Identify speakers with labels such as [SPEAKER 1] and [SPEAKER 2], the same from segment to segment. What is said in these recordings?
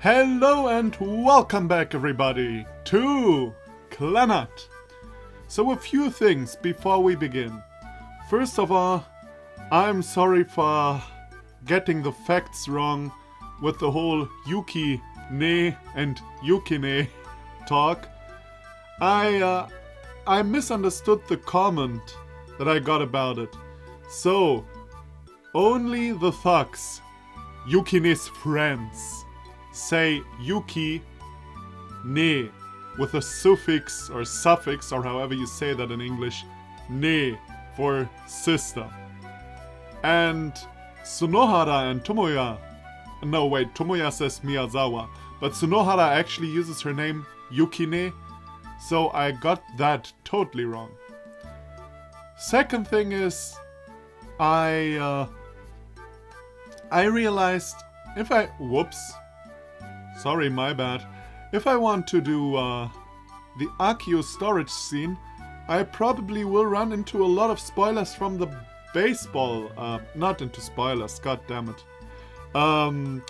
[SPEAKER 1] Hello and welcome back everybody to Clannad. So a few things before we begin. First of all, I'm sorry for getting the facts wrong with the whole Yukine and Yukine talk. I misunderstood the comment that I got about it. So, only the thugs, Yukine's friends, say Yukine with a suffix or suffix, or however you say that in English, ne for sister. And Tsunohara and Tomoya, no wait, Tomoya says Miyazawa, but Tsunohara actually uses her name Yukine, so I got that totally wrong. Second thing is, I realized sorry, my bad. If I want to do the Akio storage scene, I probably will run into a lot of spoilers from the baseball. Not into spoilers, god damn it. I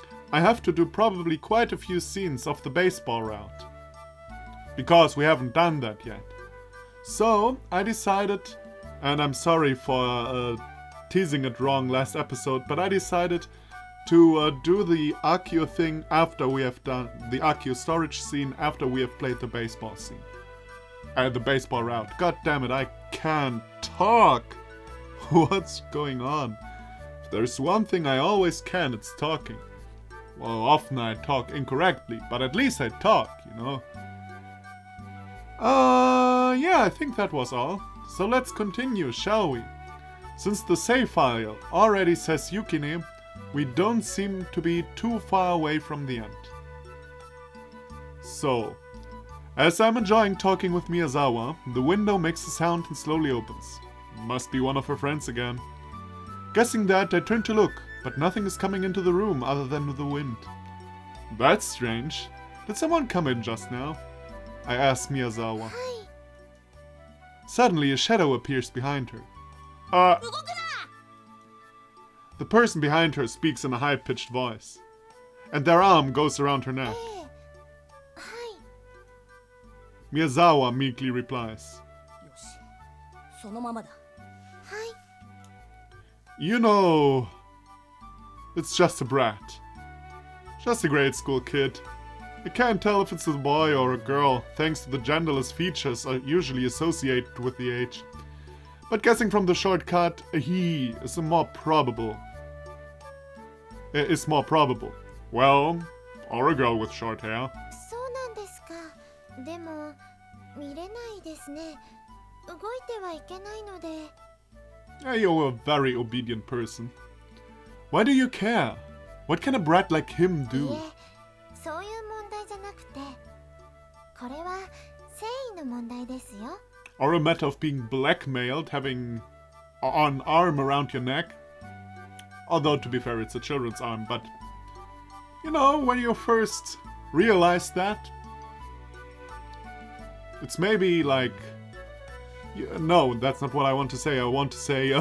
[SPEAKER 1] have to do probably quite a few scenes of the baseball route. Because we haven't done that yet. So, I decided, and I'm sorry for teasing it wrong last episode, but I decided to do the Akio thing after we have done the Akio storage scene, after we have played the baseball scene. The baseball route. God damn it, I can't talk! What's going on? If there's one thing I always can, it's talking. Well, often I talk incorrectly, but at least I talk, you know? Yeah, I think that was all. So let's continue, shall we? Since the save file already says Yukine, we don't seem to be too far away from the end. So, as I'm enjoying talking with Miyazawa, the window makes a sound and slowly opens. Must be one of her friends again. Guessing that, I turn to look, but nothing is coming into the room other than the wind. That's strange. Did someone come in just now? I ask Miyazawa.
[SPEAKER 2] Hi.
[SPEAKER 1] Suddenly, a shadow appears behind her. The person behind her speaks in a high-pitched voice, and their arm goes around her neck.
[SPEAKER 2] Hi.
[SPEAKER 1] Miyazawa meekly replies,
[SPEAKER 2] Hi.
[SPEAKER 1] You know, it's just a brat. Just a grade school kid. I can't tell if it's a boy or a girl, thanks to the genderless features usually associated with the age. But guessing from the shortcut, a he is more probable. Well, or a girl with short hair.
[SPEAKER 2] そうなんですか。でも見れないですね。動いてはいけないので。
[SPEAKER 1] You're a very obedient person. Why do you care? What can a brat like him
[SPEAKER 2] い
[SPEAKER 1] do?
[SPEAKER 2] え、そういう問題じゃなくて、これは誠意の問題ですよ。
[SPEAKER 1] Or a matter of being blackmailed, having an arm around your neck? Although, to be fair, it's a children's arm, but... You know, when you first realize that... It's maybe like... No, that's not what I want to say. I want to say,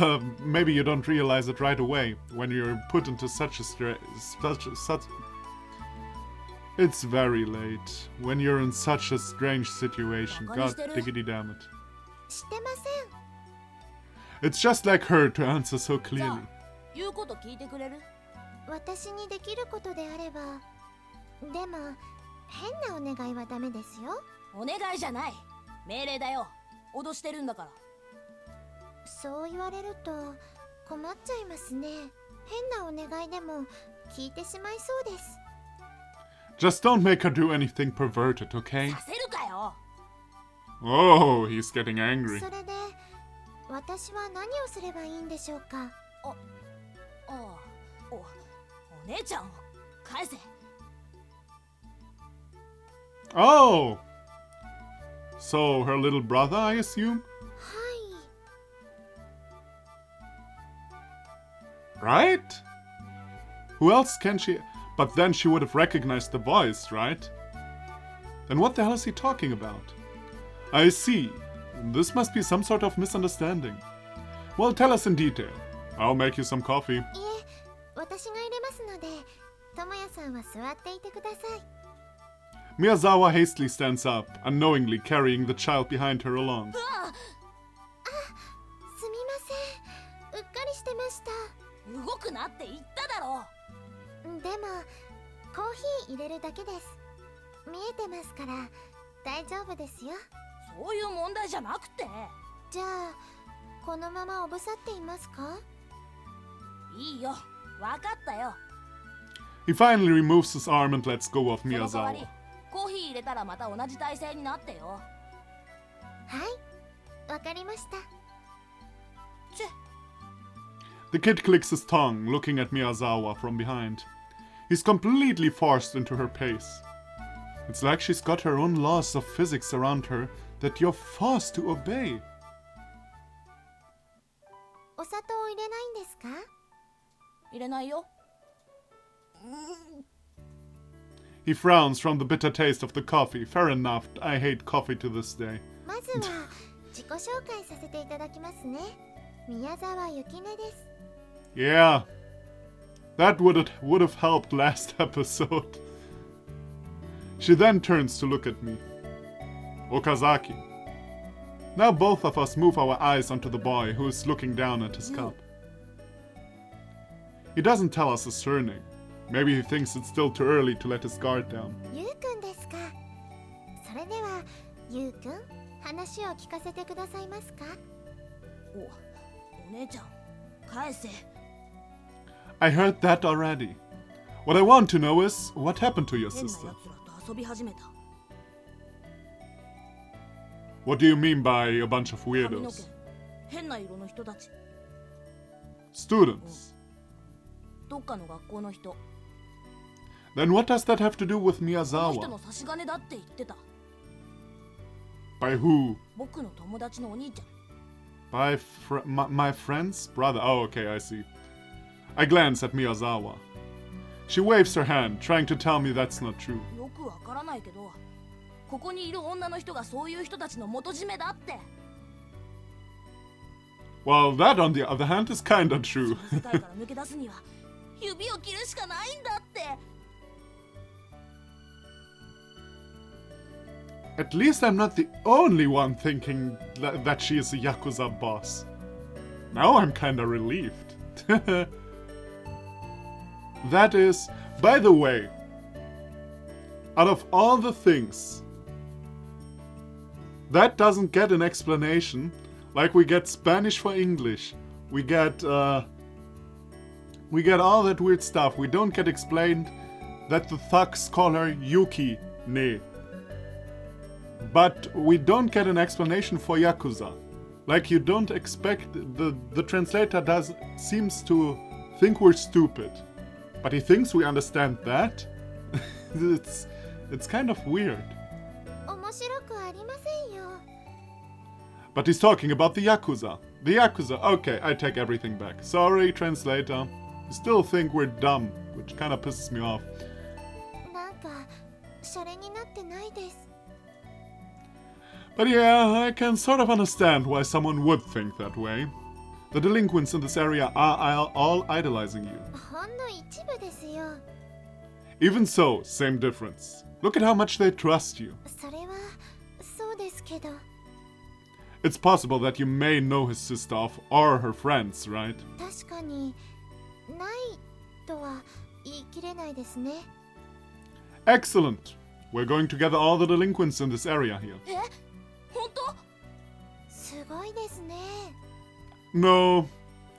[SPEAKER 1] maybe you don't realize it right away, when you're put into such a It's very late, when you're in such a strange situation. God diggity damn it.
[SPEAKER 2] 知ってません。
[SPEAKER 1] It's just like her to answer so clearly.
[SPEAKER 3] 言うこと聞いてくれる？
[SPEAKER 2] 私にできることであれば。でも変なお願いはダメですよ。
[SPEAKER 3] お願いじゃない。命令だよ。脅してるんだから。
[SPEAKER 2] そう言われると困っちゃいますね。変なお願いでも聞いてしまいそうです。
[SPEAKER 1] Just don't make her do anything perverted, okay?
[SPEAKER 3] させるかよ。
[SPEAKER 1] Oh, he's getting angry.
[SPEAKER 2] それで私は何をすればいいんでしょうか。
[SPEAKER 3] お姉ちゃんを返せ。
[SPEAKER 1] Oh! So, her little brother, I assume?
[SPEAKER 2] はい。
[SPEAKER 1] Right? Who else can she... But then she would have recognized the voice, right? Then what the hell is he talking about? I see. This must be some sort of misunderstanding. Well, tell us in detail. I'll make you some coffee.
[SPEAKER 2] いえ、私が入れますので、智也さんさんは座っていてください。
[SPEAKER 1] Miyazawa hastily stands up, unknowingly carrying the child behind her along.
[SPEAKER 2] すみません、うっかりしてました。
[SPEAKER 3] 動くなって言っただろ。
[SPEAKER 2] でもコーヒー入れるだけです。見えてますから大丈夫ですよ。
[SPEAKER 3] そういう問題じゃなくて。
[SPEAKER 2] じゃあこのままおぶさっていますか？
[SPEAKER 3] いいよ、わかったよ。
[SPEAKER 1] He finally removes his arm and lets go of
[SPEAKER 3] その代わり
[SPEAKER 1] Miyazawa.
[SPEAKER 3] コーヒー入れたらまた同じ体勢になってよ。
[SPEAKER 2] はい、わかりました。
[SPEAKER 3] チェ。
[SPEAKER 1] The kid clicks his tongue, looking at Miyazawa from behind. He's completely forced into her pace. It's like she's got her own laws of physics around her that you're forced to obey.
[SPEAKER 2] お砂糖を入れないんですか？
[SPEAKER 3] 入れないよ。
[SPEAKER 1] He frowns from the bitter taste of the coffee. Fair enough, I hate coffee to this day.
[SPEAKER 2] まずは自己紹介させていただきますね。宮沢ゆきねです。
[SPEAKER 1] Yeah, that would have helped last episode. She then turns to look at me. Okazaki. Now both of us move our eyes onto the boy who is looking down at his cup. He doesn't tell us his surname. Maybe he thinks it's still too early to let his guard down.
[SPEAKER 2] ゆうくんですか。それではゆうくん、話を聞かせてくださいますか？
[SPEAKER 3] お姉ちゃん、返せ。
[SPEAKER 1] I heard that already. What I want to know is, what happened to your
[SPEAKER 3] 変な
[SPEAKER 1] sister?
[SPEAKER 3] 奴らと遊び始めた。
[SPEAKER 1] What do you mean by a bunch of
[SPEAKER 3] 髪の毛
[SPEAKER 1] weirdos?
[SPEAKER 3] 変な色の人たち。
[SPEAKER 1] Students.
[SPEAKER 3] どっかの学校の人。
[SPEAKER 1] Then what does that have to do with
[SPEAKER 3] この人
[SPEAKER 1] Miyazawa?
[SPEAKER 3] の差し金だって言ってた。
[SPEAKER 1] By who?
[SPEAKER 3] 僕の友達のお兄ちゃん。
[SPEAKER 1] By my friend's brother. Oh, okay, I see. I glance at Miyazawa. She waves her hand, trying to tell me that's not true.
[SPEAKER 3] よくわからないけど、ここにいる女の人がそういう人たちの元締めだって。
[SPEAKER 1] Well, that on the other hand is kinda true.
[SPEAKER 3] 世界から抜け出すには指を切るしかないんだって。
[SPEAKER 1] At least I'm not the only one thinking that she is a Yakuza boss. Now I'm kinda relieved. That is, by the way, out of all the things, that doesn't get an explanation. Like we get Spanish for English, we get all that weird stuff. We don't get explained that the thugs call her Yukine. But we don't get an explanation for Yakuza. Like you don't expect the translator seems to think we're stupid. But he thinks we understand that? It's kind of weird.
[SPEAKER 2] 面白くありませんよ。
[SPEAKER 1] But he's talking about the Yakuza. The Yakuza. Okay, I take everything back. Sorry, translator. You still think we're dumb, which kind of pisses me off.
[SPEAKER 2] なんかシャレになってないです。
[SPEAKER 1] But yeah, I can sort of understand why someone would think that way. The delinquents in this area are all idolizing you.
[SPEAKER 2] ほんの一部ですよ。
[SPEAKER 1] Even so, same difference. Look at how much they trust you.
[SPEAKER 2] それはそうですけど。
[SPEAKER 1] It's possible that you may know his sister or her friends, right?
[SPEAKER 2] 確かにないとは言い切れないですね。
[SPEAKER 1] Excellent. We're going to gather all the delinquents in this area here.
[SPEAKER 3] え、本当？
[SPEAKER 2] すごいですね。
[SPEAKER 1] No,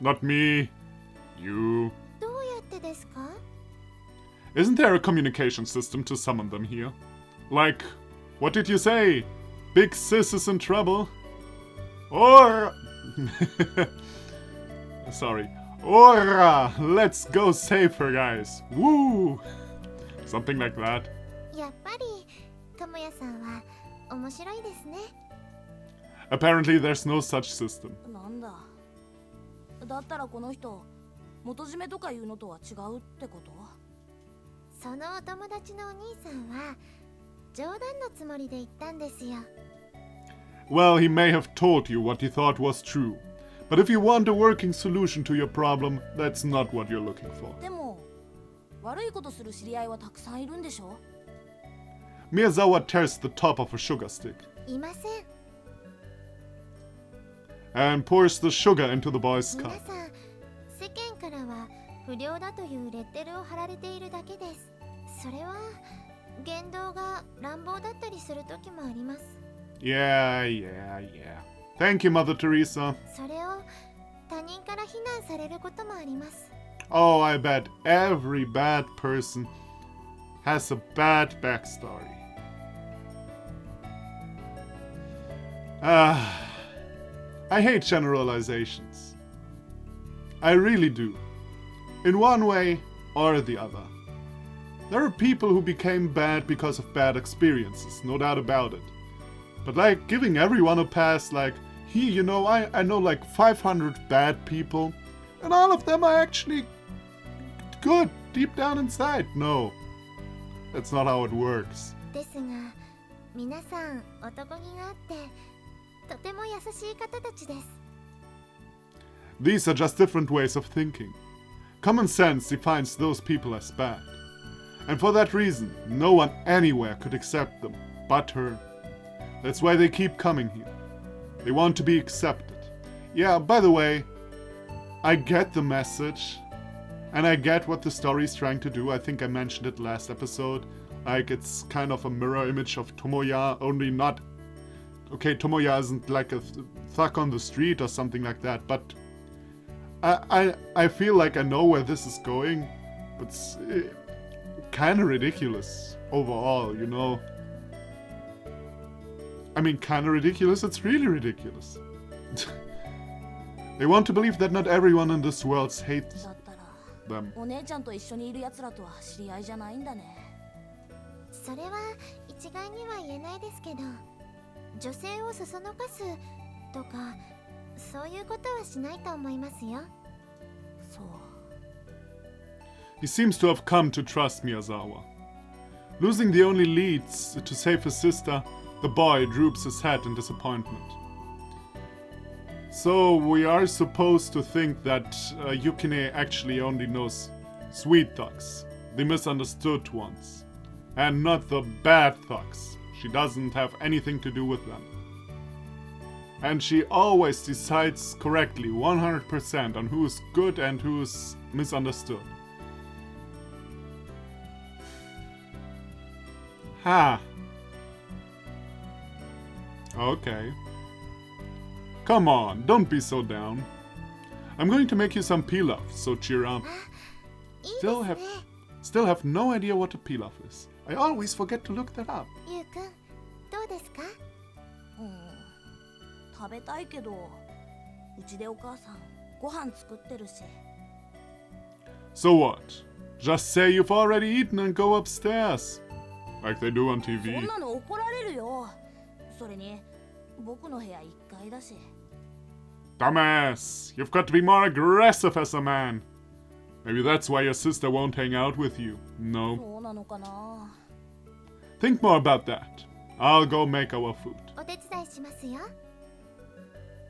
[SPEAKER 1] not me. You.
[SPEAKER 2] どうやってですか？
[SPEAKER 1] Isn't there a communication system to summon them here? Like, what did you say? Big sis is in trouble? Or... Sorry. Ora! Let's go save her, guys. Woo! Something like that.
[SPEAKER 2] やっぱりともやさんは面白いですね。
[SPEAKER 1] Apparently there's no such system.
[SPEAKER 3] なんだ。だったらこの人、元締めとかいうのとは違うってこと？
[SPEAKER 2] そのお友達のお兄さんは冗談のつもりで言ったんですよ。
[SPEAKER 1] Well, he may have told you what he thought was true. But if you want a working solution to your problem, that's not what you're looking for.
[SPEAKER 3] でも、悪いことする知り合いはたくさんいるんでしょ？
[SPEAKER 1] Miyazawa tears the top of a sugar stick
[SPEAKER 2] いません。
[SPEAKER 1] and pours the sugar into the boy's
[SPEAKER 2] 皆
[SPEAKER 1] cup.
[SPEAKER 2] さん、世間からは不良だというレッテルを貼られているだけです。それは言動が乱暴だったりする時もあります。
[SPEAKER 1] Yeah. Thank you, Mother Teresa.
[SPEAKER 2] それを他人から非難されることもあります。
[SPEAKER 1] Oh, I bet every bad person has a bad backstory. I hate generalizations. I really do. In one way or the other. There are people who became bad because of bad experiences, no doubt about it. But like giving everyone a pass, like, here, you know, I know like 500 bad people, and all of them are actually good deep down inside. No, that's not how it works.
[SPEAKER 2] ですが、皆さん男気があってとても優しい方たちです。
[SPEAKER 1] These are just different ways of thinking. Common sense defines those people as bad. And for that reason, no one anywhere could accept them but her. That's why they keep coming here. They want to be accepted. Yeah, by the way, I get the message. And I get what the story is trying to do. I think I mentioned it last episode. Like, it's kind of a mirror image of Tomoya, only not... Okay, Tomoya isn't like a thug on the street or something like that, but... I feel like I know where this is going. But it's kind of ridiculous overall, you know? I mean, kind of ridiculous? It's really ridiculous. They want to believe that not everyone in this world hates
[SPEAKER 3] だったら
[SPEAKER 1] them.
[SPEAKER 3] お姉ちゃんと一緒にいる奴らとは知り合いじゃないんだね。
[SPEAKER 2] それは一概には言えないですけど、女性をそそのかすとかそういうことはしないと思いますよ。
[SPEAKER 3] そう。
[SPEAKER 1] He seems to have come to trust Miyazawa. Losing the only leads to save his sister, the boy droops his head in disappointment. So we are supposed to think that Yukine actually only knows sweet thugs, the misunderstood ones, and not the bad thugs. She doesn't have anything to do with them. And she always decides correctly 100% on who's good and who's misunderstood. Ha! Okay. Come on, don't be so down. I'm going to make you some pilaf, so cheer up.
[SPEAKER 2] いいですね。
[SPEAKER 1] Still have no idea what a pilaf is. I always forget to look that up.
[SPEAKER 2] ゆうくん、どうですか？
[SPEAKER 3] 食べたいけど、うちでお母さんご飯作ってるし。
[SPEAKER 1] So what? Just say you've already eaten and go upstairs. Like they do on
[SPEAKER 3] そ
[SPEAKER 1] TV.
[SPEAKER 3] んなの怒られるよ。それに僕の部屋1階だし。
[SPEAKER 1] Dumbass! You've got to be more aggressive as a man. Maybe that's why your sister won't hang out with you. No.
[SPEAKER 3] そうなのかな。
[SPEAKER 1] Think more about that. I'll go make our food.
[SPEAKER 2] お手伝いしますよ。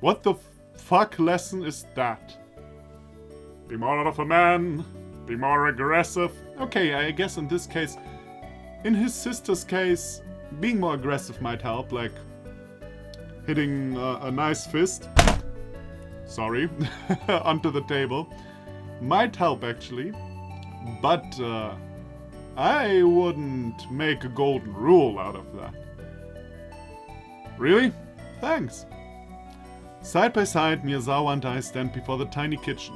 [SPEAKER 1] What the fuck lesson is that? Be more of a man. Be more aggressive. Okay, I guess in this case, in his sister's case, being more aggressive might help, like hitting a nice fist. Sorry, onto the table. Might help actually, but I wouldn't make a golden rule out of that. Really? Thanks. Side by side, Miyazawa and I stand before the tiny kitchen,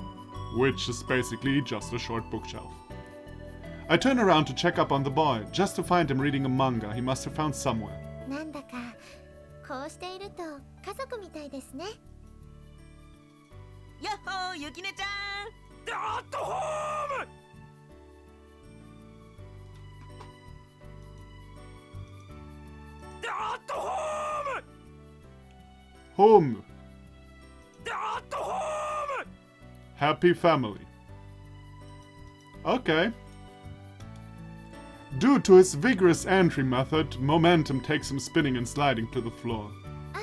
[SPEAKER 1] which is basically just a short bookshelf. I turn around to check up on the boy, just to find him reading a manga he must have found somewhere.
[SPEAKER 2] なんだかこうしていると家族みたいですね。
[SPEAKER 3] やっほー、ゆきねちゃん。
[SPEAKER 4] アットホーム。アットホーム。
[SPEAKER 1] Home.
[SPEAKER 4] アットホーム。
[SPEAKER 1] Happy family. Okay. Due to his vigorous entry method, momentum takes him spinning and sliding to the floor.
[SPEAKER 2] あ、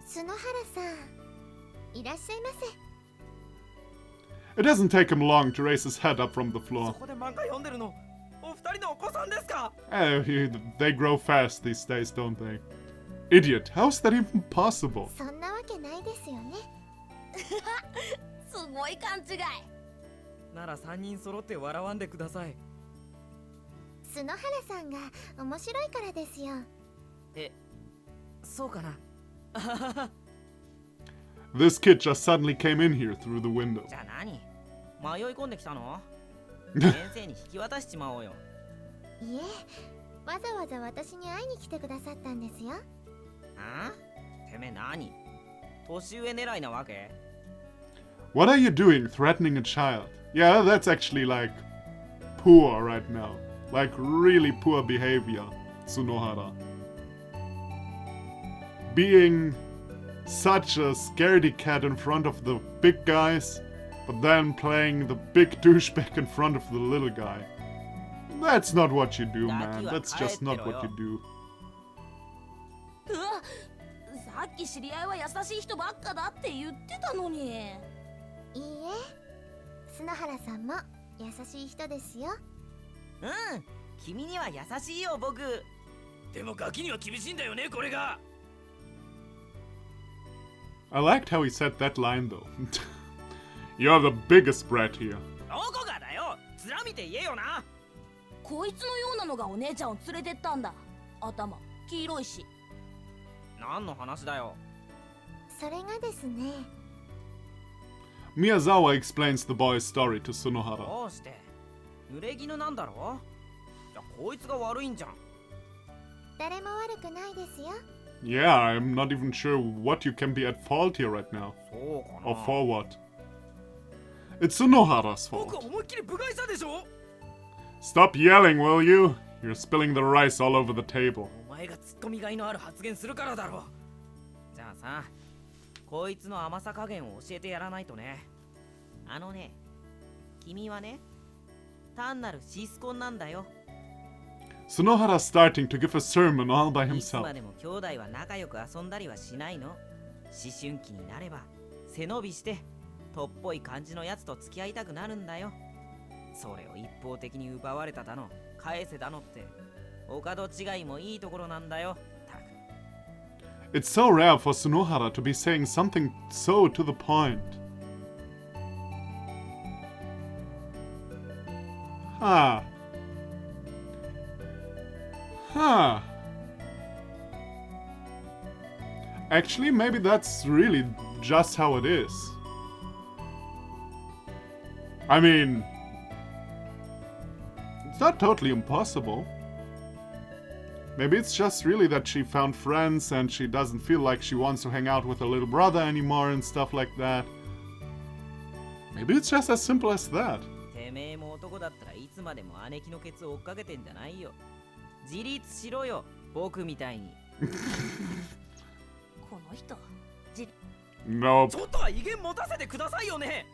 [SPEAKER 2] 篠原さん、いらっしゃいませ。
[SPEAKER 1] It doesn't take him long to raise his head up from the
[SPEAKER 4] そ
[SPEAKER 1] floor.
[SPEAKER 4] こで漫画読んでるのお二人のお子さんですか？
[SPEAKER 1] They grow fast these days, don't they? Idiot, how is that even possible?
[SPEAKER 2] そんなわけないですよね。
[SPEAKER 3] すごい勘違い。
[SPEAKER 4] なら3人揃って笑わんでください。
[SPEAKER 2] 篠原さんが面白いからですよ。
[SPEAKER 4] そうかな。
[SPEAKER 1] This kid just suddenly came in here through the window.
[SPEAKER 5] じゃあ何？迷い込んできたの？先生に引き渡しちまおうよ。
[SPEAKER 2] いえ、わざわざ私に会いに来てくださったんですよ。
[SPEAKER 5] あ？てめえ何？年上狙いなわけ？
[SPEAKER 1] What are you doing, threatening a child? Yeah, that's actually like poor right now. Like really poor behavior, Tsunohara. Being such a scaredy cat in front of the big guys, but then playing the big douchebag in front of the little guy. That's not what you do, man. That's just not what you do.
[SPEAKER 3] うわ、さっき知り合いは優しい人ばっかだって言ってたのに。
[SPEAKER 2] いいえ、篠原さんも優しい人ですよ。
[SPEAKER 5] うん、君には優しいよ僕。
[SPEAKER 4] でもガキには厳しいんだよねこれが。
[SPEAKER 1] I liked how he said that line though. You're the biggest brat here.
[SPEAKER 5] どこがだよ。面見て言えよな。
[SPEAKER 3] こいつのようなのがお姉ちゃんを連れてったんだ。頭黄色いし。
[SPEAKER 5] 何の話だよ。
[SPEAKER 2] それがですね。
[SPEAKER 1] Miyazawa explains the boy's story to Tsunohara.
[SPEAKER 5] どうして？濡れ衣なんだろ？じゃあこいつが悪いんじゃん。
[SPEAKER 2] 誰も悪くないですよ。
[SPEAKER 1] Yeah, I'm not even sure what you can be at fault here right now.
[SPEAKER 5] そうか
[SPEAKER 1] Or
[SPEAKER 5] な。
[SPEAKER 1] for what? It's Tsunohara's
[SPEAKER 4] 僕
[SPEAKER 1] fault.
[SPEAKER 4] 思いっきり部外者でしょ。
[SPEAKER 1] Stop yelling, will you? You're spilling the rice all over the table.
[SPEAKER 4] お前がツッコミがいのある発言するからだろ。
[SPEAKER 5] じゃあさ、こいつの甘さ加減を教えてやらないとね。あのね、君はね、単なるシスコンなんだよ。
[SPEAKER 1] Tsunohara's starting to give a sermon all by
[SPEAKER 5] いつ
[SPEAKER 1] himself.
[SPEAKER 5] までも兄弟は仲良く遊んだりはしないの。思春期になれば背伸びしてとっぽい感じのやつと付き合いたくなるんだよ。それを一方的に奪われただの返せだのってお門違いもいいところなんだよ。たく
[SPEAKER 1] It's so rare for Tsunohara to be saying something so to the point. Huh. Huh. Actually, maybe that's really just how it is. I mean, it's not totally impossible. Maybe it's just really that she found friends and she doesn't feel like she wants to hang out with her little brother anymore and stuff like that. Maybe it's just as simple as that.
[SPEAKER 5] てめえも男だったらいつまでも姉貴のケツを追っかけてんじゃないよ。自立しろよ、僕みたいに。
[SPEAKER 3] この人。
[SPEAKER 1] Nope.
[SPEAKER 4] ちょっとは威厳持たせてくださいよね。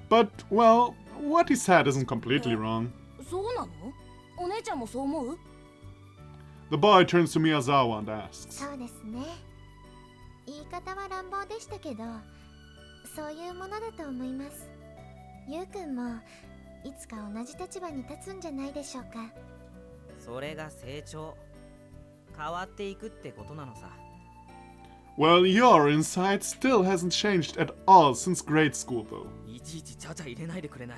[SPEAKER 1] But, well, what he said isn't completely wrong.
[SPEAKER 3] そうなの？お姉ちゃんもそう思う？
[SPEAKER 1] The boy turns to Miyazawa and asks,
[SPEAKER 2] そうですね。言い方は乱暴でしたけど、そういうものだと思います。ゆうくんもいつか同じ立場に立つんじゃないでしょうか。
[SPEAKER 5] それが成長。変わっていくってことなのさ。
[SPEAKER 1] Well, your inside still hasn't changed at all since grade school, though.
[SPEAKER 4] いちいちちゃちゃ入れないでくれない。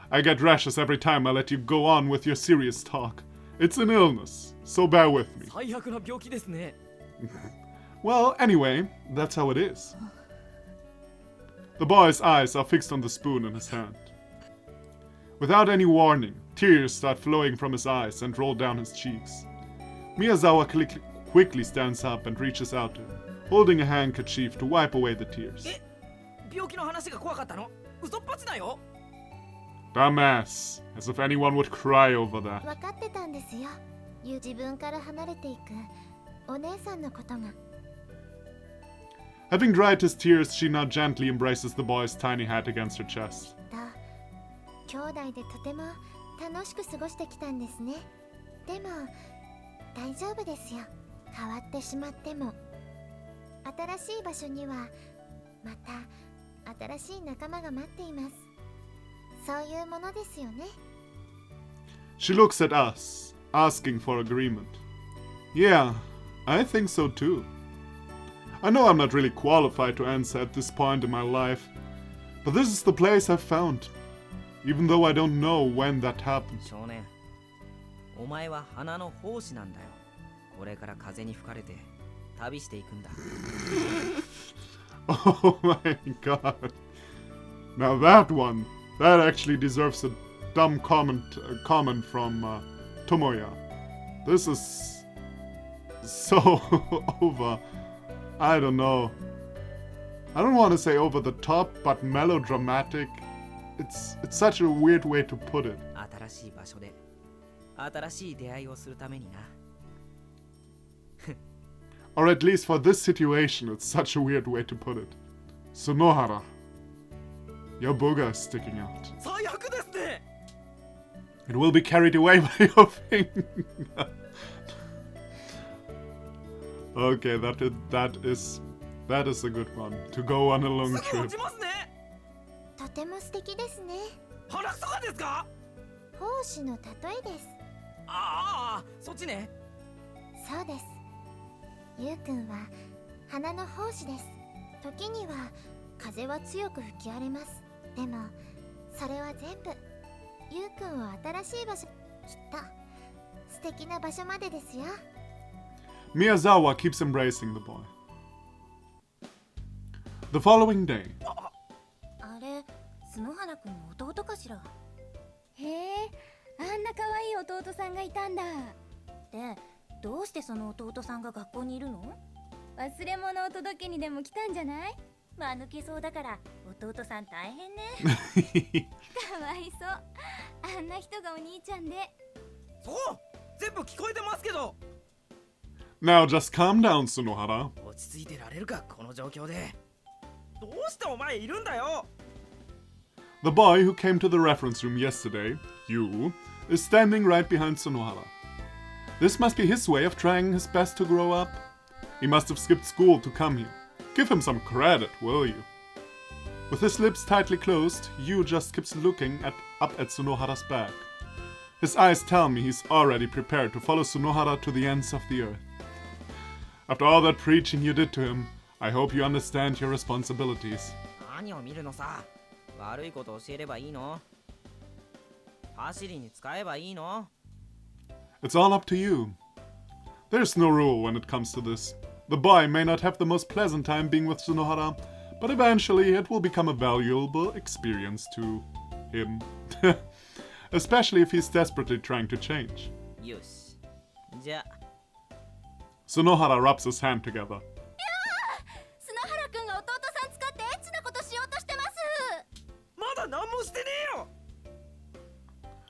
[SPEAKER 1] I get rashes every time I let you go on with your serious talk. It's an illness, so bear with me.
[SPEAKER 4] 最悪な病気ですね。
[SPEAKER 1] Well, anyway, that's how it is. The boy's eyes are fixed on the spoon in his hand. Without any warning, tears start flowing from his eyes and roll down his cheeks. Miyazawa quickly stands up and reaches out to him, holding a handkerchief to wipe away the tears.
[SPEAKER 4] 病気の話が怖かったの？嘘っぱちだよ。
[SPEAKER 1] Dumbass, as if anyone would cry over that.
[SPEAKER 2] 分かってたんですよ。自分から離れていくお姉さんのことが。
[SPEAKER 1] Having dried his tears, she now gently embraces the boy's tiny head against her chest.
[SPEAKER 2] 兄弟でとても楽しく過ごしてきたんですね。でも大丈夫ですよ。変わってしまっても新しい場所にはまた新しい仲間が待っています。そういうものですよね。
[SPEAKER 1] She looks at us, asking for agreement. Yeah, I think so too. I know I'm not really qualified to answer at this point in my life, but this is the place I've found, even though I don't know when that happened.
[SPEAKER 5] 少年、お前は花の胞子なんだよ。これから風に吹かれて旅していくんだ。
[SPEAKER 1] Oh my god. Now that one, that actually deserves a dumb comment from Tomoya. This is so over. I don't know. I don't want to say over the top, but melodramatic. It's such a weird way to put it.
[SPEAKER 5] 新しい場所で新しい出会いをするためにな。
[SPEAKER 1] Or at least for this situation, it's such a weird way to put it. Sunohara, your booger is sticking out.
[SPEAKER 4] 最悪ですね。
[SPEAKER 1] It will be carried away by your finger. Okay, that is a good one to go on a long
[SPEAKER 4] すぐ落
[SPEAKER 1] trip.
[SPEAKER 4] ちますね。
[SPEAKER 2] とても素敵ですね。
[SPEAKER 4] 鼻くそがですか？
[SPEAKER 2] 胞子の例えです。
[SPEAKER 4] ああ、そっちね。
[SPEAKER 2] そうです。ゆうくんは花の胞子です。時には風は強く吹き荒れます。でもそれは全部ゆうくんを新しい場所、きっと素敵な場所までですよ。
[SPEAKER 1] Miyazawa keeps embracing the boy. The following day,
[SPEAKER 3] あれ、角原くんの弟かしら。
[SPEAKER 6] へえ、あんな可愛い弟さんがいたんだ。
[SPEAKER 3] で、どうしてその弟さんが学校にいるの？
[SPEAKER 6] 忘れ物を届けにでも来たんじゃない？
[SPEAKER 3] 間抜けそうだから弟さん大変ね。
[SPEAKER 6] かわいそう。あんな人がお兄ちゃんで。
[SPEAKER 4] そう、全部聞こえてますけど。
[SPEAKER 1] now just calm down, Sunohara.
[SPEAKER 4] 落ち着いてられるか、この状況で。どうしてお前いるんだよ。
[SPEAKER 1] The boy who came to the reference room yesterday, Yu, is standing right behind Sunohara. This must be his way of trying his best to grow up. He must have skipped school to come here. Give him some credit, will you? With his lips tightly closed, Yu just keeps looking up at Sunohara's back. His eyes tell me he's already prepared to follow Sunohara to the ends of the earth. After all that preaching you did to him, I hope you understand your responsibilities.
[SPEAKER 5] 何を見るのさ。悪いこと教えればいいの？走りに使えばいいの？
[SPEAKER 1] It's all up to you. There's no rule when it comes to this. The boy may not have the most pleasant time being with Sunohara, but eventually it will become a valuable experience to him. Especially if he's desperately trying to change.
[SPEAKER 5] よし。じゃあ。
[SPEAKER 1] Sunohara rubs his hand together.
[SPEAKER 6] 角原くんが弟さん使ってエッチなことしようとしてます。
[SPEAKER 4] まだ何もしてねえよ。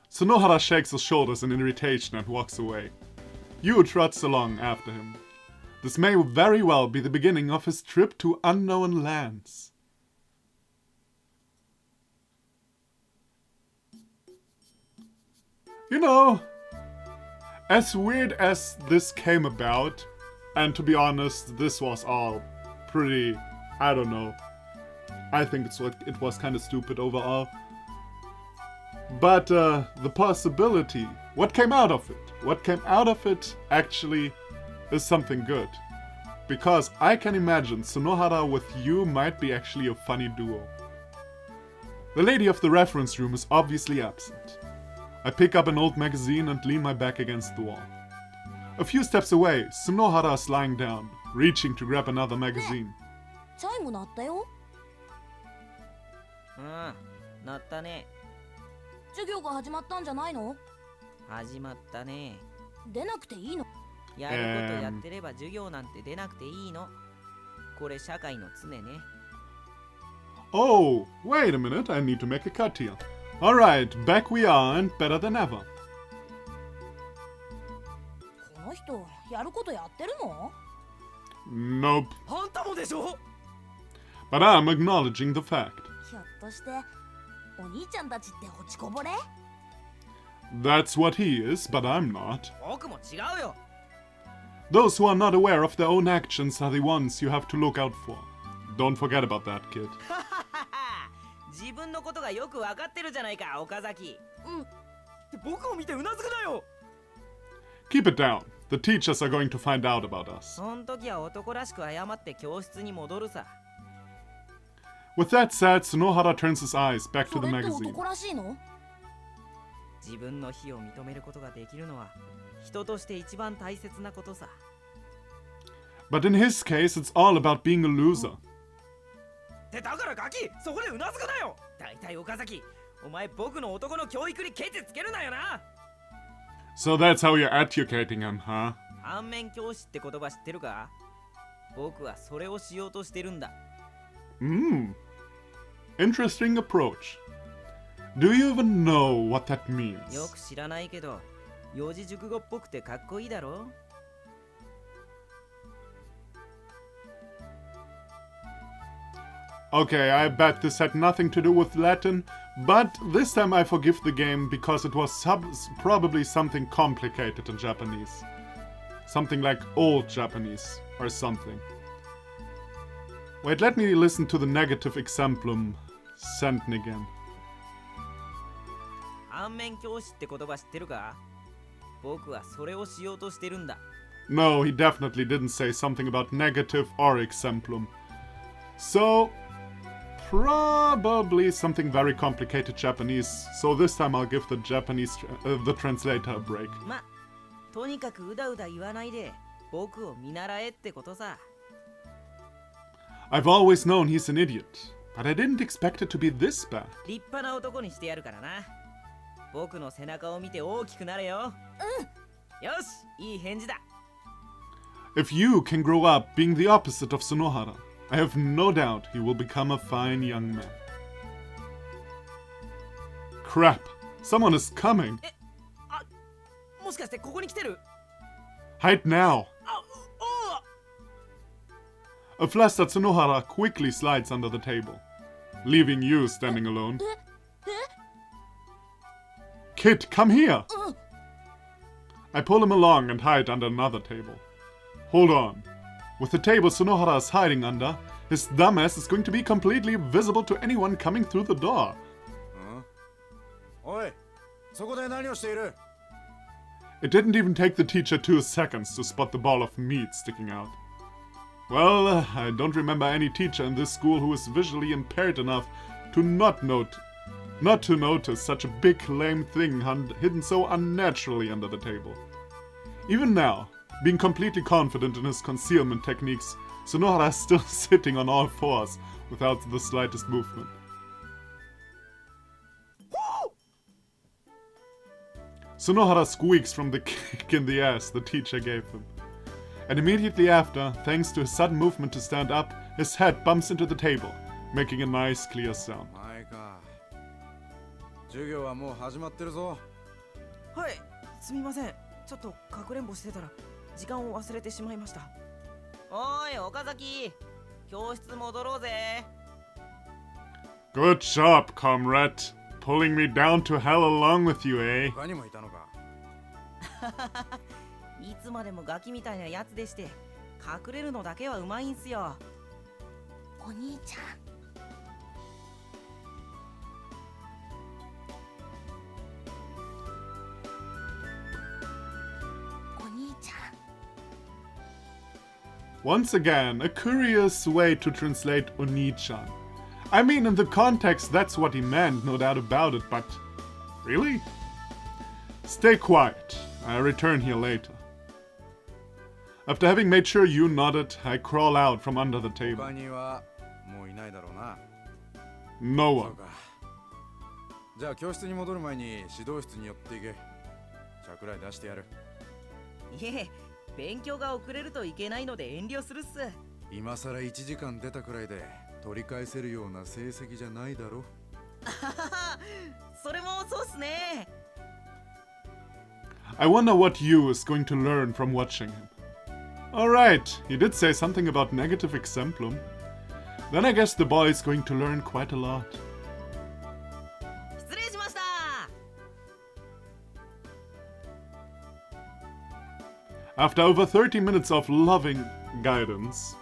[SPEAKER 1] Sunohara shakes his shoulders in irritation and walks away. Yu trots along after him. This may very well be the beginning of his trip to unknown lands. You know, as weird as this came about, and to be honest, this was all pretty, I don't know. I think it was kind of stupid overall. But the possibility, what came out of it actually is something good. Because I can imagine Sunohara with you might be actually a funny duo. The lady of the reference room is obviously absent. I pick up an old magazine and lean my back against the wall. A few steps away, Sunohara is lying down, reaching to grab another magazine.
[SPEAKER 3] チャイム鳴ったよ。
[SPEAKER 5] うん、なったね。
[SPEAKER 3] 授業が始まったんじゃないの？
[SPEAKER 5] 始まったね。
[SPEAKER 3] 出なくていいの？
[SPEAKER 5] やることやってれば授業なんて出なくていいの。これ社会の常ね。
[SPEAKER 1] Oh, wait a minute, I need to make a cut here. Alright, back we are and better than ever.
[SPEAKER 3] この人、やることやってるの？
[SPEAKER 1] Nope,
[SPEAKER 4] あんたもでしょ。
[SPEAKER 1] but I'm acknowledging the fact.
[SPEAKER 3] ひょっとして、お兄ちゃんたちって落ちこぼれ？
[SPEAKER 1] That's what he is, but I'm not.
[SPEAKER 4] 僕も違うよ。
[SPEAKER 1] Those who are not aware of their own actions are the ones you have to look out for. Don't forget about that, kid.
[SPEAKER 5] 自分のことがよくわかってるじゃないか、岡崎。
[SPEAKER 4] 僕を見てうなずくなよ。
[SPEAKER 1] Keep it down. The teachers are going to find out about us.
[SPEAKER 5] そん時は男らしく謝って教室に戻るさ。
[SPEAKER 1] With that said, Tsunohara turns his eyes back
[SPEAKER 3] そ
[SPEAKER 1] to the
[SPEAKER 3] れって
[SPEAKER 1] magazine.
[SPEAKER 3] 男らしいの？
[SPEAKER 5] 自分の非を認めることができるのは人として一番大切なことさ。
[SPEAKER 1] But in his case, it's all about being a loser.
[SPEAKER 4] ってだからガキ、そこでうなずくなよ。
[SPEAKER 5] だいたい岡崎、お前僕の男の教育にケチつけるなよな。
[SPEAKER 1] So that's how you're educating him, huh?
[SPEAKER 5] 反面教師って言葉知ってるか？僕はそれをしようとしてるんだ。
[SPEAKER 1] Interesting approach. Do you even know what that
[SPEAKER 5] よ
[SPEAKER 1] means?
[SPEAKER 5] く知らないけど、四字熟語っぽくてかっこいいだろ？
[SPEAKER 1] Okay, I bet this had nothing to do with Latin, but this time I forgive the game because it was probably something complicated in Japanese. Something like old Japanese or something. Wait, let me listen to the negative exemplum sentence again.
[SPEAKER 5] 反面教師って言葉知ってるか？僕はそれをしようとしてるんだ。
[SPEAKER 1] No, he definitely didn't say something about negative or exemplum. So, probably something very complicated Japanese. So this time I'll give the the translator a break.
[SPEAKER 5] ま、とにかくうだうだ言わないで、僕を見習えってことさ。
[SPEAKER 1] I've always known he's an idiot, but I didn't expect it to be this bad.
[SPEAKER 5] 立派な男にしてやるからな。僕の背中を見て大きくなれよ。よし、いい返事だ。
[SPEAKER 1] If you can grow up being the opposite of Tsunohara, I have no doubt he will become a fine young man. Crap! Someone is coming!
[SPEAKER 5] もしかしてここに来てる？
[SPEAKER 1] Hide now!
[SPEAKER 5] あ、お
[SPEAKER 1] A flustered Tsunohara quickly slides under the table, leaving you standing alone. Kid, come here! I pull him along and hide under another table. Hold on. With the table Tsunohara is hiding under, his dumbass is going to be completely visible to anyone coming through the door.
[SPEAKER 7] おい、そこで何をしている？
[SPEAKER 1] It didn't even take the teacher 2 seconds to spot the ball of meat sticking out. Well, I don't remember any teacher in this school who is visually impaired enough to not to notice such a big lame thing hidden so unnaturally under the table. Even now, being completely confident in his concealment techniques, Tsunohara is still sitting on all fours without the slightest movement. Tsunohara squeaks from the kick in the ass the teacher gave him. And immediately after, thanks to his sudden movement to stand up, his head bumps into the table, making a nice clear sound.
[SPEAKER 7] 前か。授業はもう始まってるぞ。
[SPEAKER 5] はい、すみません。ちょっとかくれんぼしてたら時間を忘れてしまいました。おい、岡崎、教室戻ろうぜ。
[SPEAKER 1] Good job, comrade. Pulling me down to hell along with you, eh?
[SPEAKER 7] 他にもいたのか。
[SPEAKER 5] いつまでもガキみたいなやつでして、隠れるのだけはうまいんすよ。
[SPEAKER 3] お兄ちゃん。お兄ちゃん。
[SPEAKER 1] Once again, a curious way to translate Oni-chan. I mean, in the context, that's what he meant, no doubt about it, but... Really? Stay quiet. I'll return here later. After having made sure you nodded, I crawl out from under the table.
[SPEAKER 7] 他にはもういないだろうな。
[SPEAKER 1] No
[SPEAKER 7] そう
[SPEAKER 1] one.
[SPEAKER 7] か。じゃあ教室に戻る前に指導室に寄っていけ。着来出してやる。
[SPEAKER 5] いえ、勉強が遅れるといけないので遠慮するっす。
[SPEAKER 7] 今さら1時間出たくらいで取り返せるような成績じゃないだろ。
[SPEAKER 5] それもそうっすね。
[SPEAKER 1] I wonder what you is going to learn from watching him. Alright, he did say something about negative exemplum. Then I guess the boy is going to learn quite a lot.
[SPEAKER 5] 失礼しました。
[SPEAKER 1] After over 30 minutes of loving guidance,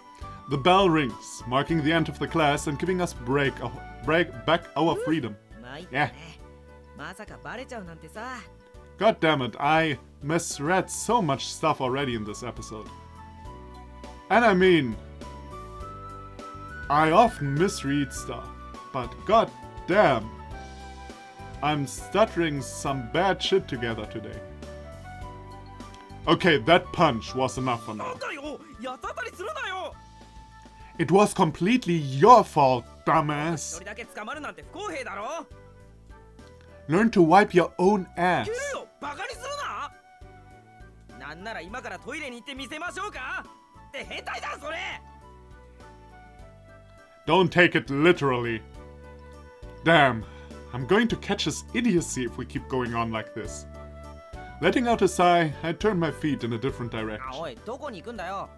[SPEAKER 1] the bell rings, marking the end of the class and giving us break back our freedom.
[SPEAKER 5] 参ったね。まさかバレちゃうなんてさ。
[SPEAKER 1] God damn it, I misread so much stuff already in this episode. And I mean, I often misread stuff, but god damn, I'm stuttering some bad shit together today. Okay, that punch was enough for
[SPEAKER 4] な
[SPEAKER 1] now.
[SPEAKER 4] んだよ、八つ当たりするなよ。
[SPEAKER 1] It was completely your fault,
[SPEAKER 4] 一
[SPEAKER 1] dumbass.
[SPEAKER 4] 人だけ捕まるなんて不公平だろ。
[SPEAKER 1] Learn to wipe your own
[SPEAKER 4] 蹴
[SPEAKER 1] ass.
[SPEAKER 4] るよ、バカにするな。なんなら今からトイレに行ってみせましょうか。って変態だそれ。
[SPEAKER 1] Don't take it literally. Damn, I'm going to catch his idiocy if we keep going on like this. Letting out a sigh, I turned my feet in a different
[SPEAKER 5] あ、
[SPEAKER 1] direction.
[SPEAKER 5] おい、どこに行くんだよ。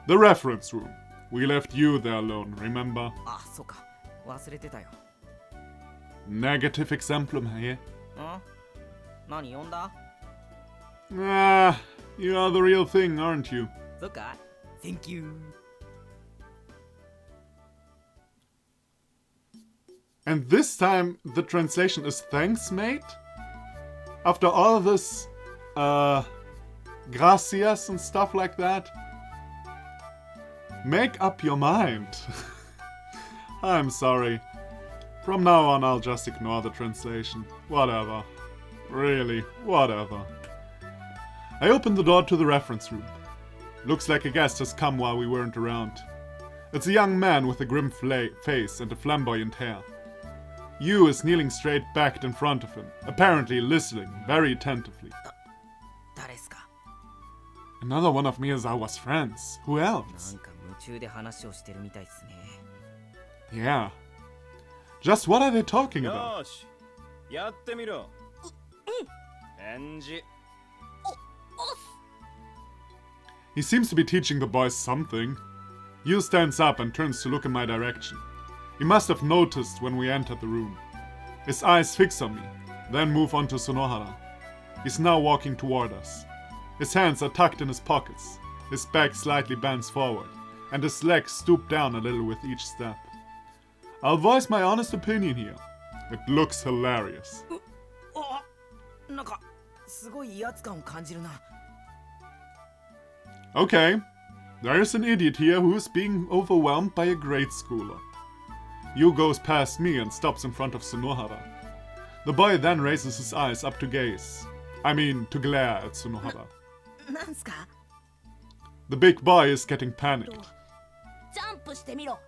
[SPEAKER 1] The reference room. We left you there alone, remember?
[SPEAKER 5] あ、そうか。忘れてたよ。
[SPEAKER 1] Negative exemplum here.
[SPEAKER 5] ん？何呼んだ？
[SPEAKER 1] Ah, you are the real thing, aren't you?
[SPEAKER 5] そっか。Thank you.
[SPEAKER 1] And this time the translation is thanks, mate? After all this, gracias and stuff like that? Make up your mind. I'm sorry. From now on, I'll just ignore the translation. Whatever. Really, whatever. I opened the door to the reference room. Looks like a guest has come while we weren't around. It's a young man with a grim face and a flamboyant hair. Yu is kneeling straight backed in front of him, apparently listening very attentively.
[SPEAKER 5] 誰っすか？
[SPEAKER 1] Another one of Miyazawa's friends. Who
[SPEAKER 5] な
[SPEAKER 1] else?
[SPEAKER 5] んか夢中で話をしてるみたいっすね。
[SPEAKER 1] Yeah. Just what are they talking about?
[SPEAKER 8] よーし、やってみろ。返事。
[SPEAKER 1] He seems to be teaching the boys something. Yu stands up and turns to look in my direction. He must have noticed when we entered the room. His eyes fix on me, then move on to Sonohara. He's now walking toward us. His hands are tucked in his pockets, his back slightly bends forward, and his legs stoop down a little with each step. I'll voice my honest opinion here. It looks hilarious.
[SPEAKER 4] あ、なんかすごい威圧感を感じるな。
[SPEAKER 1] Okay, there is an idiot here who is being overwhelmed by a grade schooler. Yu goes past me and stops in front of Sonohara. The boy then raises his eyes up to gaze. I mean, to glare at Sonohara.
[SPEAKER 3] なんすか？
[SPEAKER 1] The big boy is getting panicked.
[SPEAKER 3] ジャンプしてみろ。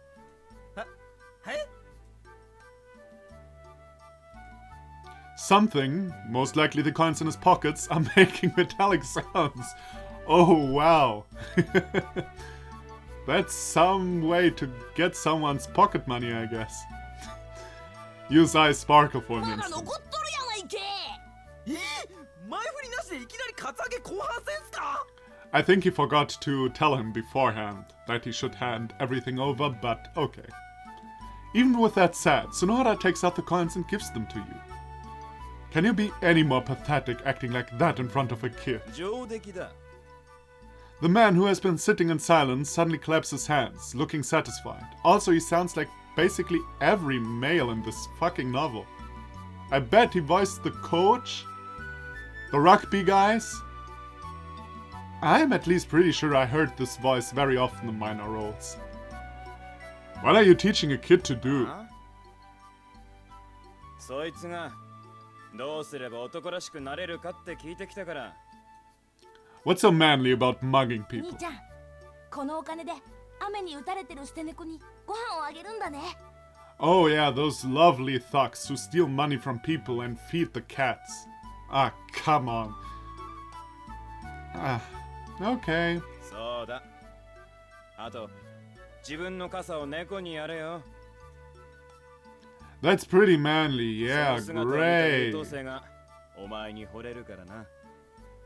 [SPEAKER 4] え？
[SPEAKER 1] Something, most likely the coins in his pockets, are making metallic sounds. Oh wow. That's some way to get someone's pocket money, I guess. Yu's eyes sparkle for an
[SPEAKER 3] まだ
[SPEAKER 1] instant.
[SPEAKER 3] 残っとるやないけ。
[SPEAKER 4] 前振りなしでいきなりカツアゲ後半戦っすか？
[SPEAKER 1] I think he forgot to tell him beforehand that he should hand everything over, but okay. Even with that said, Sonohara takes out the coins and gives them to you. Can you be any more pathetic acting like that in front of a kid?
[SPEAKER 8] 上出来だ。
[SPEAKER 1] The man who has been sitting in silence suddenly claps his hands, looking satisfied. Also, he sounds like basically every male in this fucking novel. I bet he voiced the coach, the rugby guys. I'm at least pretty sure I heard this voice very often in minor roles. What are you teaching a kid to do?
[SPEAKER 8] あ？そいつがどうすれば男らしくなれるかって聞いてきたから。
[SPEAKER 1] What's so manly about mugging
[SPEAKER 3] 兄
[SPEAKER 1] people?
[SPEAKER 3] ちゃん、このお金で雨に打たれてる捨て猫にご飯をあげるんだね。
[SPEAKER 1] Oh yeah, those lovely thugs who steal money from people and feed the cats. Ah, come on. Ah, okay.
[SPEAKER 8] そうだ。あと、自分の傘を猫にやれよ。
[SPEAKER 1] That's pretty manly, yeah,
[SPEAKER 8] その姿を見た優
[SPEAKER 1] great.
[SPEAKER 8] 等生がお前に惚れるからな。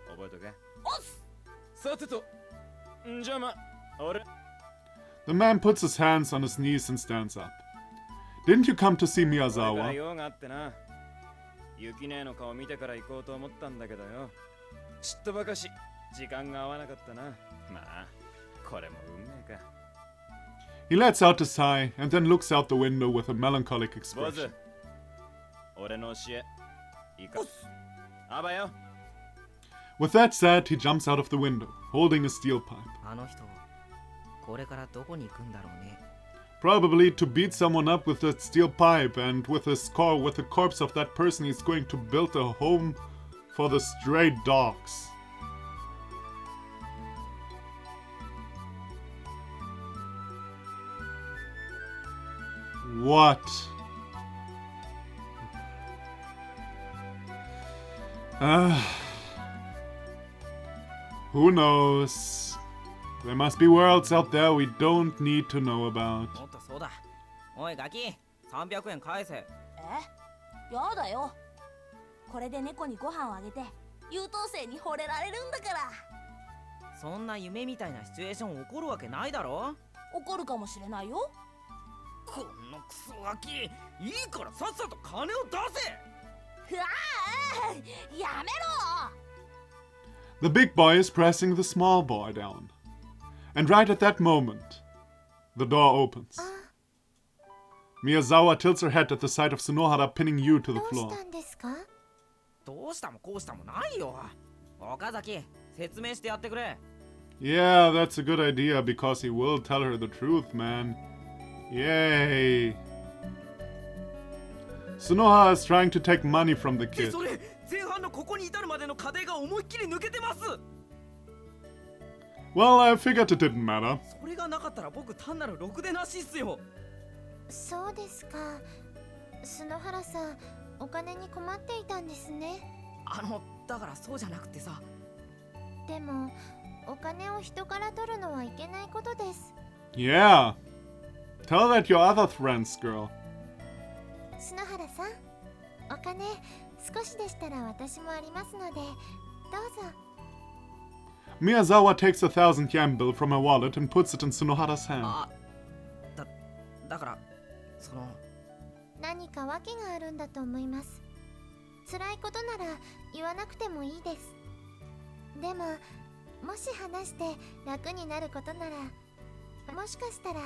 [SPEAKER 8] 覚えとけ。
[SPEAKER 3] おっす。
[SPEAKER 8] さてと、んじゃま、俺。
[SPEAKER 1] The man puts his hands on his knees and stands up. Didn't you come to see
[SPEAKER 8] これから
[SPEAKER 1] Miyazawa?
[SPEAKER 8] 用があってな。雪姉の顔見てから行こうと思ったんだけどよ。ちっとばかし時間が合わなかったな。まあ、これも運命か。
[SPEAKER 1] He lets out a sigh and then looks out the window with a melancholic
[SPEAKER 8] 坊
[SPEAKER 1] expression.
[SPEAKER 8] 主俺の教えいいかあばよ
[SPEAKER 1] With that said, he jumps out of the window, holding a steel pipe.
[SPEAKER 5] あの人これからどこに行くんだろうね。
[SPEAKER 1] Probably to beat someone up with that steel pipe, and with the corpse of that person, he's going to build a home for the stray dogs. What? Who knows? There must be worlds out there we don't need to know about.
[SPEAKER 5] もっとそうだ。おいガキ、300円返せ。
[SPEAKER 3] やだよ。これで猫にご飯をあげて優等生に惚れられるんだから。
[SPEAKER 5] そんな夢みたいなシチュエーション起こるわけないだろ。
[SPEAKER 3] 怒るかもしれないよ。
[SPEAKER 4] このクソガキ、いいからさっさと金を出せ。
[SPEAKER 3] ふわあ、やめろ。
[SPEAKER 1] The big boy is pressing the small boy down. And right at that moment, the door opens. Miyazawa tilts her head at the sight of Tsunohara pinning Yu to the
[SPEAKER 2] どうし
[SPEAKER 1] floor.
[SPEAKER 2] たんですか？
[SPEAKER 5] どうしたもこうしたもないよ。岡崎、説明してやってくれ。
[SPEAKER 1] Yeah, that's a good idea because he will tell her the truth, man. Yay. Tsunohara is trying to take money from the
[SPEAKER 4] で
[SPEAKER 1] kid.
[SPEAKER 4] それ前半のここに至るまでの過程が思いっきり抜けてます。
[SPEAKER 1] Well, I figured it didn't matter.
[SPEAKER 4] それがなかったら僕単なるろくでなしっすよ。
[SPEAKER 2] そうですか。篠原さん、お金に困っていたんですね。
[SPEAKER 5] だからそうじゃなくてさ。
[SPEAKER 2] でも、お金を人から取るのはいけないことです。
[SPEAKER 1] Yeah. Tell that your other friends, girl.
[SPEAKER 2] 篠原さん、お金少しでしたら私もありますので、どうぞ。
[SPEAKER 1] Miyazawa takes a 1,000 yen bill from her wallet and puts it in Tsunohara's hand.
[SPEAKER 5] だからその。
[SPEAKER 2] 何か訳があるんだと思います。辛いことなら言わなくてもいいです。でも、もし話して楽になることなら、もしかしたら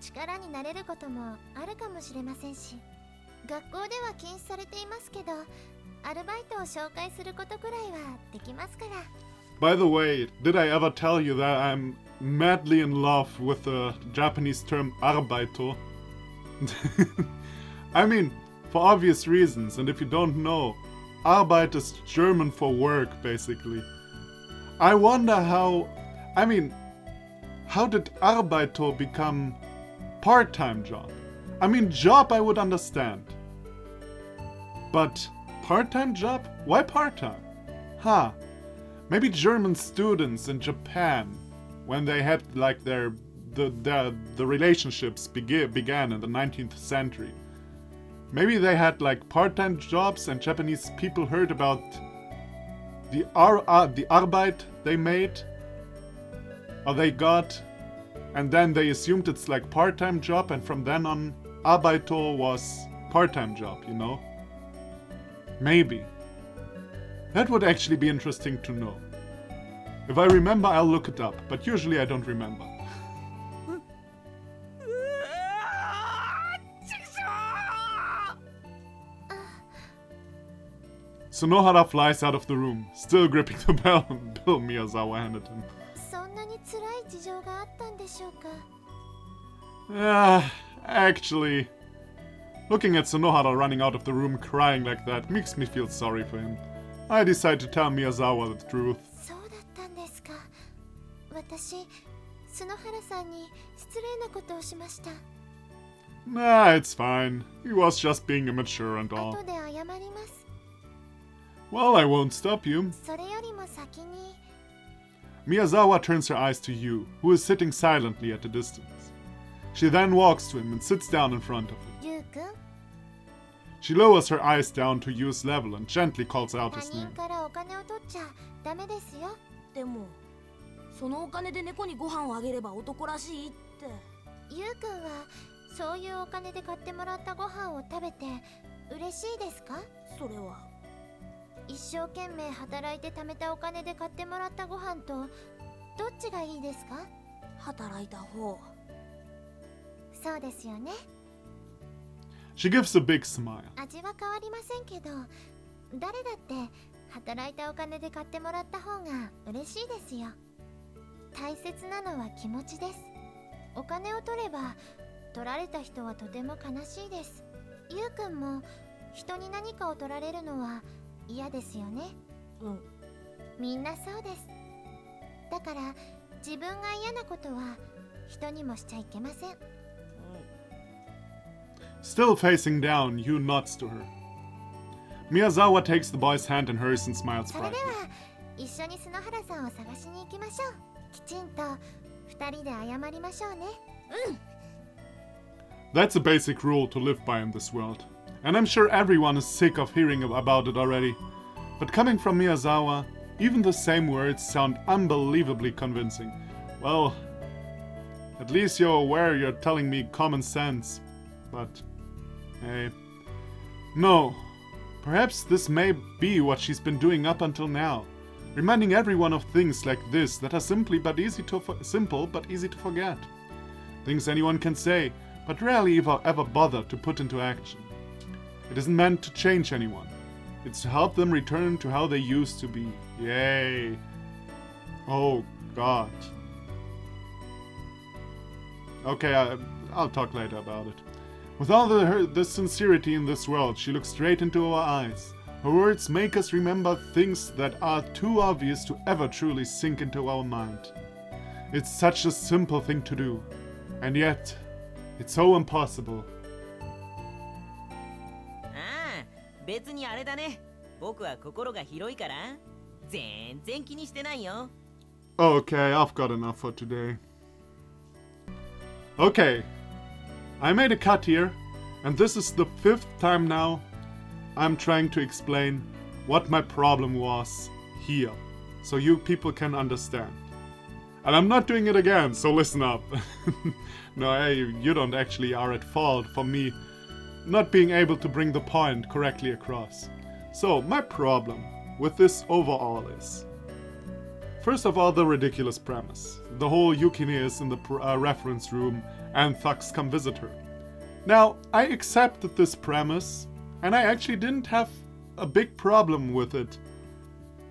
[SPEAKER 2] 力になれることもあるかもしれませんし、学校では禁止されていますけど、アルバイトを紹介することくらいはできますから。
[SPEAKER 1] By the way, did I ever tell you that I'm madly in love with the Japanese term arbeito? I mean, for obvious reasons, and if you don't know, Arbeit is German for work, basically. I wonder how did Arbeito become part-time job? I mean, job I would understand. But part-time job? Why part-time? Huh. Maybe German students in Japan, when they had like the relationships began in the 19th century. Maybe they had like part-time jobs, and Japanese people heard about the Arbeit they made or they got, and then they assumed it's like part-time job, and from then on, Arbeito was part-time job, you know? Maybe. That would actually be interesting to know. If I remember, I'll look it up, but usually I don't remember. Tsunohara flies out of the room, still gripping the bill Miyazawa handed him.
[SPEAKER 2] そんなに辛い事情があったんでしょうか。
[SPEAKER 1] Actually, looking at Tsunohara running out of the room crying like that makes me feel sorry for him. I decide to tell Miyazawa the truth.
[SPEAKER 2] そうだったんですか。私、篠原さんに失礼なことをしました。
[SPEAKER 1] Nah, it's fine. He was just being immature and all.
[SPEAKER 2] 後で謝ります。
[SPEAKER 1] Well, I won't stop you.
[SPEAKER 2] それよりも先に。
[SPEAKER 1] Miyazawa turns her eyes to Yu, who is sitting silently at a distance. She then walks to him and sits down in front of him.
[SPEAKER 2] ゆうくん、
[SPEAKER 1] She lowers her eyes down to Yu's level and gently calls out
[SPEAKER 2] 他
[SPEAKER 1] his
[SPEAKER 2] 人
[SPEAKER 1] name.
[SPEAKER 2] からお金を取っちゃダメですよ。
[SPEAKER 3] でもそのお金で猫にご飯をあげれば男らしいって。
[SPEAKER 2] ゆうくんはそういうお金で買ってもらったご飯を食べて嬉しいですか？
[SPEAKER 3] それは
[SPEAKER 2] 一生懸命働いて貯めたお金で買ってもらったご飯とどっちがいいですか？
[SPEAKER 3] 働いた方。
[SPEAKER 2] そうですよね。
[SPEAKER 1] She gives a big smile.
[SPEAKER 2] 味は変わりませんけど、誰だって働いたお金で買ってもらった方が嬉しいですよ。大切なのは気持ちです。お金を取れば取られた人はとても悲しいです。ゆうくんも人に何かを取られるのは嫌ですよね。
[SPEAKER 3] うん。
[SPEAKER 2] みんなそうです。だから自分が嫌なことは人にもしちゃいけません。
[SPEAKER 1] Still facing down, Yu nods to her. Miyazawa takes the boy's hand in hers and smiles
[SPEAKER 2] それで
[SPEAKER 1] brightly.
[SPEAKER 2] は一緒に篠原さんを探しに行きましょう。きちんと二人で謝りましょうね。
[SPEAKER 1] That's a basic rule to live by in this world. And I'm sure everyone is sick of hearing about it already. But coming from Miyazawa, even the same words sound unbelievably convincing. Well, at least you're aware you're telling me common sense. But, hey. No. Perhaps this may be what she's been doing up until now. Reminding everyone of things like this that are simple but easy to forget. Things anyone can say, but rarely ever bother to put into action. It isn't meant to change anyone. It's to help them return to how they used to be. Yay. Oh, God. Okay, I'll talk later about it. With all the sincerity in this world, she looks straight into our eyes. Her words make us remember things that are too obvious to ever truly sink into our mind. It's such a simple thing to do, and yet, it's so impossible.
[SPEAKER 5] ああ、別にあれだね。僕は心が広いから全然気にしてないよ。
[SPEAKER 1] Okay, I've got enough for today. Okay, I made a cut here, and this is the 5th time now I'm trying to explain what my problem was here, so you people can understand. And I'm not doing it again, so listen up. No, hey, you don't actually are at fault for me not being able to bring the point correctly across. So, my problem with this overall is, first of all, the ridiculous premise. The whole Yukine is in the reference room and thugs come visit her. Now, I accepted this premise, and I actually didn't have a big problem with it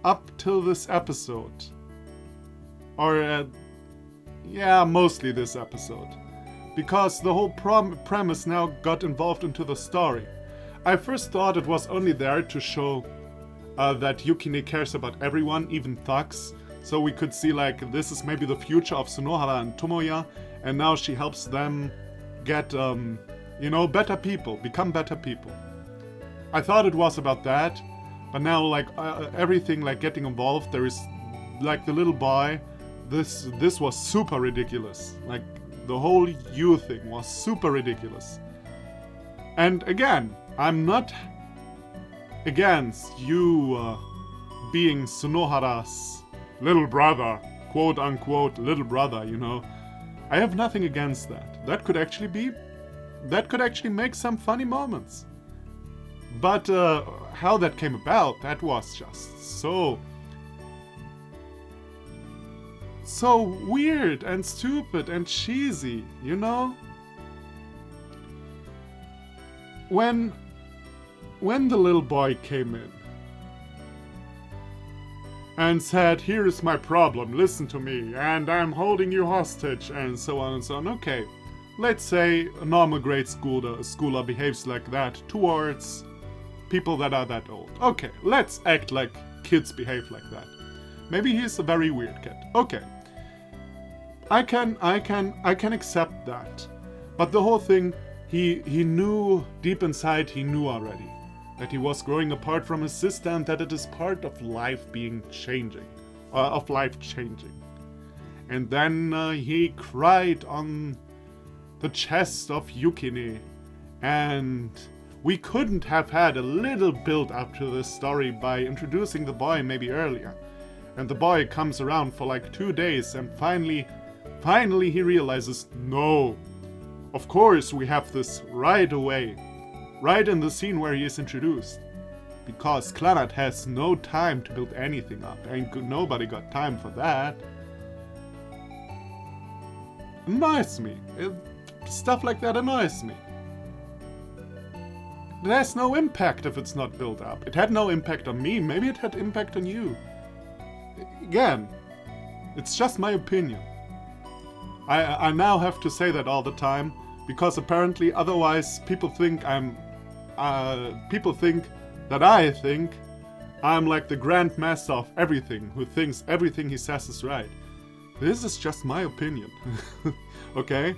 [SPEAKER 1] up till this episode. Or, yeah, mostly this episode. Because the whole premise now got involved into the story. I first thought it was only there to show that Yukine cares about everyone, even thugs. So we could see like this is maybe the future of Sunohara and Tomoya, and now she helps them get, you know, better people, become better people. I thought it was about that, but now like everything like getting involved, there is like the little boy. This was super ridiculous. Like the whole you thing was super ridiculous. And again, I'm not against you being Sunohara's little brother, quote unquote little brother, you know. I have nothing against that. That could actually make some funny moments. But how that came about, that was just so weird and stupid and cheesy, you know? When the little boy came in and said, "Here is my problem, listen to me, and I'm holding you hostage," and so on and so on. Okay, let's say a normal grade schooler behaves like that towards people that are that old. Okay, let's act like kids behave like that. Maybe he's a very weird kid. Okay, I can accept that. But the whole thing, he knew deep inside, he knew already that he was growing apart from his sister and that it is part of life changing. And then he cried on the chest of Yukine, and we couldn't have had a little build up to this story by introducing the boy maybe earlier. And the boy comes around for like 2 days and finally he realizes, no, of course we have this right away. Right in the scene where he is introduced. Because Clannad has no time to build anything up. Nobody got time for that. Annoys me. stuff like that annoys me. It has no impact if it's not built up. It had no impact on me. Maybe it had impact on you. Again, it's just my opinion. I now have to say that all the time because apparently otherwise people think that I think I'm like the grand master of everything, who thinks everything he says is right. This is just my opinion. Okay?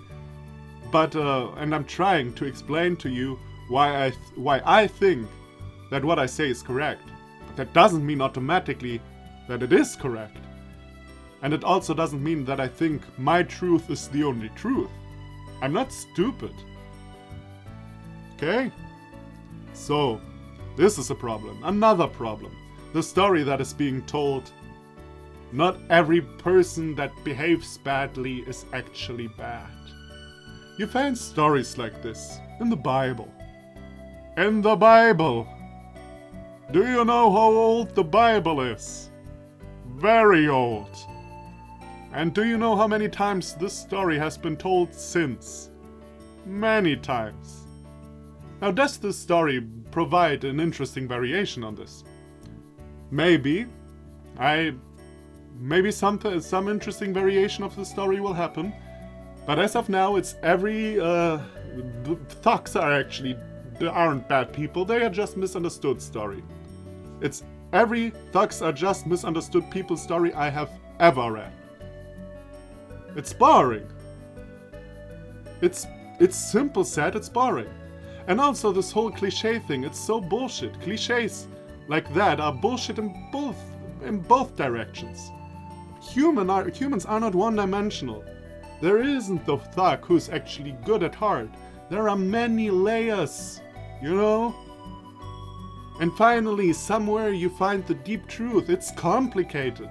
[SPEAKER 1] But and I'm trying to explain to you why I think that what I say is correct. But that doesn't mean automatically that it is correct. And it also doesn't mean that I think my truth is the only truth. I'm not stupid. Okay? So, this is a problem. Another problem. The story that is being told. Not every person that behaves badly is actually bad. You find stories like this in the Bible. In the Bible! Do you know how old the Bible is? Very old. And do you know how many times this story has been told since? Many times. Now, does this story provide an interesting variation on this? Maybe. Maybe some interesting variation of the story will happen. But as of now, it's every... thugs aren't bad people, they are just misunderstood story. It's every thugs are just misunderstood people story I have ever read. It's boring. It's simple said, it's boring. And also this whole cliche thing, it's so bullshit. Cliches like that are bullshit in both directions. Humans are not one-dimensional. There isn't the thug who's actually good at heart. There are many layers, you know? And finally, somewhere you find the deep truth. It's complicated.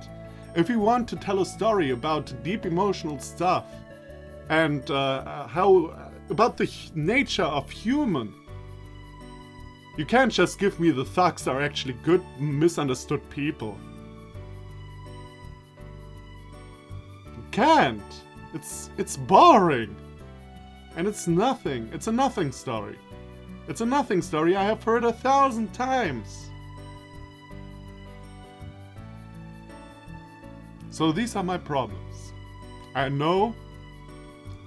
[SPEAKER 1] If you want to tell a story about deep emotional stuff and about the nature of human, you can't just give me the thugs are actually good, misunderstood people. You can't. It's boring. And it's nothing. It's a nothing story. It's a nothing story I have heard 1,000 times. So these are my problems. I know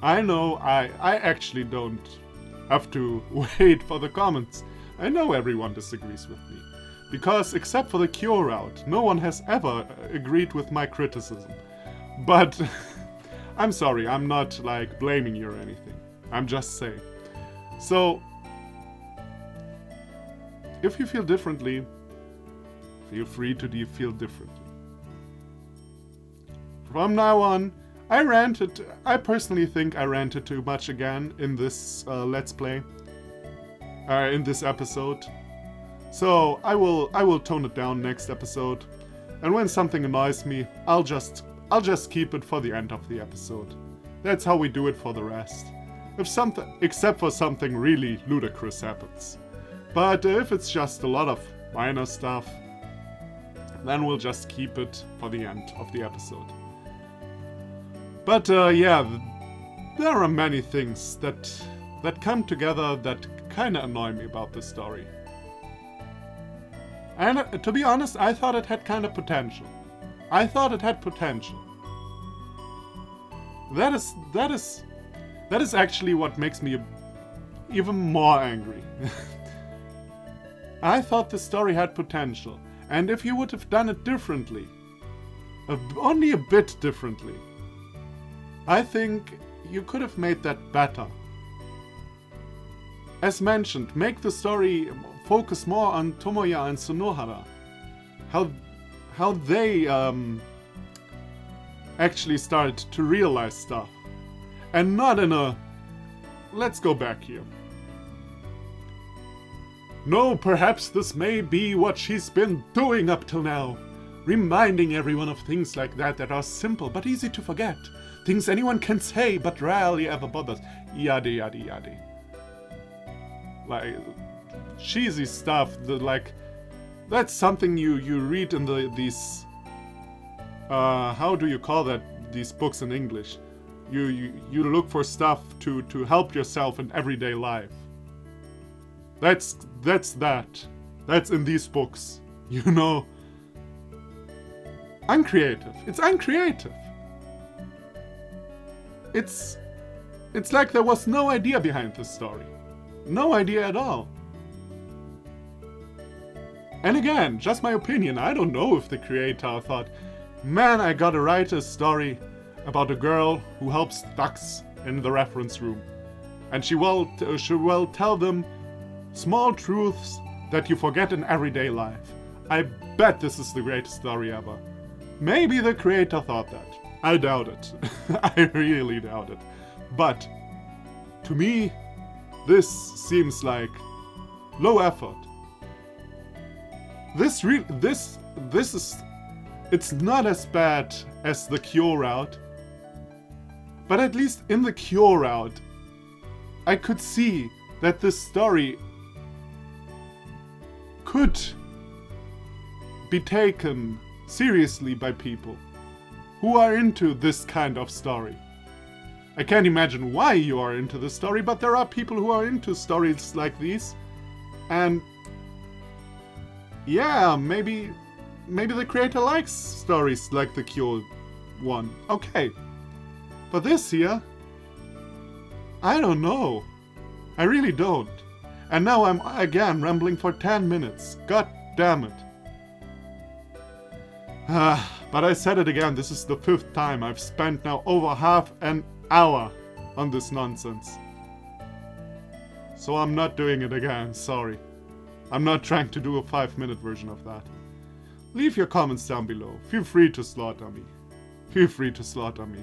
[SPEAKER 1] I actually don't have to wait for the comments. I know everyone disagrees with me. Because except for the cure route, no one has ever agreed with my criticism. But I'm sorry, I'm not like blaming you or anything. I'm just saying. So, if you feel differently, feel free to feel differently. From now on, I personally think I ranted too much again in this Let's Play. In this episode. So, I will tone it down next episode. And when something annoys me, I'll just keep it for the end of the episode. That's how we do it for the rest. Except for something really ludicrous happens. But if it's just a lot of minor stuff, then we'll just keep it for the end of the episode. But yeah, there are many things that come together that kinda annoy me about this story. And to be honest, I thought it had kind of potential. I thought it had potential. That is actually what makes me even more angry. I thought the story had potential, and if you would have done it differently, only a bit differently, I think you could have made that better. As mentioned, make the story focus more on Tomoya and Sonohara. How they actually started to realize stuff. And not in a... Let's go back here. No, perhaps this may be what she's been doing up till now. Reminding everyone of things like that are simple but easy to forget. Things anyone can say but rarely ever bothers. Yada yada yada. Like, cheesy stuff, that's something you read in these, how do you call that, these books in English? you look for stuff to help yourself in everyday life. That's that. That's in these books. You know. Uncreative. It's uncreative. It's like there was no idea behind this story. No idea at all. And again, just my opinion, I don't know if the creator thought, man, I gotta write a story about a girl who helps ducks in the reference room. And she will tell them small truths that you forget in everyday life. I bet this is the greatest story ever. Maybe the creator thought that. I doubt it. I really doubt it. But to me, this seems like low effort. This is, it's not as bad as the Cure route, but at least in the Cure route, I could see that this story could be taken seriously by people who are into this kind of story. I can't imagine why you are into this story, but there are people who are into stories like these, and yeah, maybe the creator likes stories like the Cure one. Okay. But this here, I don't know. I really don't. And now I'm again rambling for 10 minutes. God damn it. But I said it again, this is the 5th time I've spent now over half an hour on this nonsense. So I'm not doing it again, sorry. I'm not trying to do a 5-minute version of that. Leave your comments down below. Feel free to slaughter me. Feel free to slaughter me.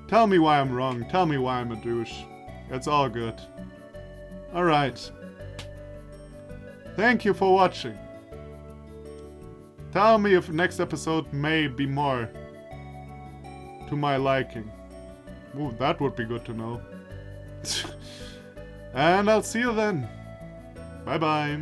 [SPEAKER 1] Tell me why I'm wrong. Tell me why I'm a douche. It's all good. Alright. Thank you for watching. Tell me if next episode may be more to my liking. Ooh, that would be good to know. And I'll see you then. Bye bye.